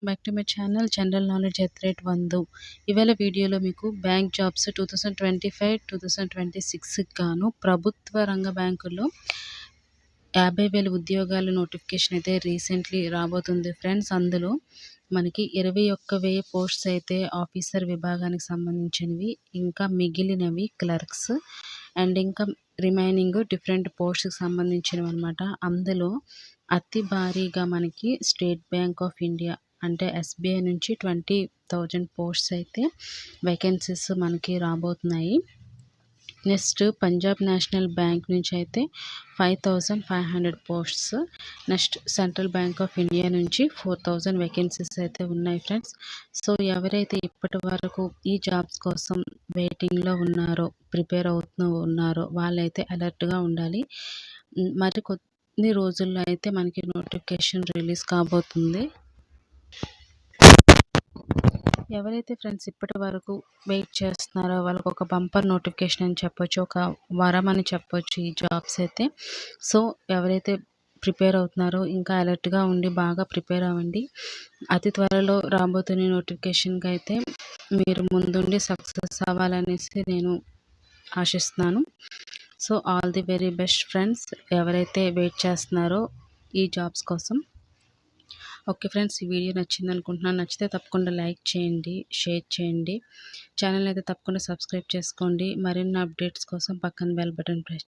Back to my channel general knowledge @1 ఇవాళ వీడియోలో మీకు బ్యాంక్ జాబ్స్ 2025-2026 గాను ప్రభుత్వ రంగ బ్యాంకుల్లో 50,000 ఉద్యోగాల నోటిఫికేషన్ అయితే రీసెంట్లీ రాబోతుంది ఫ్రెండ్స్. అందులో మనకి 21,000 పోస్ట్స్ అయితే ఆఫీసర్ విభాగానికి సంబంధించినవి, ఇంకా మిగిలినవి క్లర్క్స్ అండ్ ఇంకా రిమైనింగ్ డిఫరెంట్ పోస్ట్కి సంబంధించినవి అనమాట. అందులో అతి భారీగా మనకి స్టేట్ బ్యాంక్ ఆఫ్ ఇండియా అంటే SBI నుంచి 20,000 పోస్ట్స్ అయితే వేకెన్సీస్ మనకి రాబోతున్నాయి. నెక్స్ట్ పంజాబ్ నేషనల్ బ్యాంక్ నుంచి అయితే 5,500 posts. Next central bank of India నుంచి 4,000 వేకెన్సీస్ అయితే ఉన్నాయి ఫ్రెండ్స్. సో ఎవరైతే ఇప్పటి వరకు ఈ జాబ్స్ కోసం వెయిటింగ్లో ఉన్నారో, ప్రిపేర్ అవుతూ ఉన్నారో వాళ్ళైతే అలర్ట్గా ఉండాలి. మరి కొన్ని రోజుల్లో అయితే మనకి నోటిఫికేషన్ రిలీజ్ కాబోతుంది. ఎవరైతే ఫ్రెండ్స్ ఇప్పటి వరకు వెయిట్ చేస్తున్నారో వాళ్ళకు ఒక బంపర్ నోటిఫికేషన్ అని చెప్పొచ్చు, ఒక వరం అని చెప్పొచ్చు ఈ జాబ్స్ అయితే. సో ఎవరైతే ప్రిపేర్ అవుతున్నారో ఇంకా అలర్ట్గా ఉండి బాగా ప్రిపేర్ అవ్వండి. అతి త్వరలో రాబోతున్న నోటిఫికేషన్కి అయితే మీరు ముందుండి సక్సెస్ అవ్వాలనేసి నేను ఆశిస్తున్నాను. So all the very best friends, ఎవరైతే వెయిట్ చేస్తున్నారో ఈ జాబ్స్ కోసం. ఓకే ఫ్రెండ్స్, ఈ వీడియో నచ్చింది అనుకుంటున్నాను. నచ్చితే తప్పకుండా లైక్ చేయండి, షేర్ చేయండి. ఛానల్ అయితే తప్పకుండా సబ్స్క్రైబ్ చేసుకోండి. మరిన్ని అప్డేట్స్ కోసం పక్కన బెల్ బటన్ ప్రెస్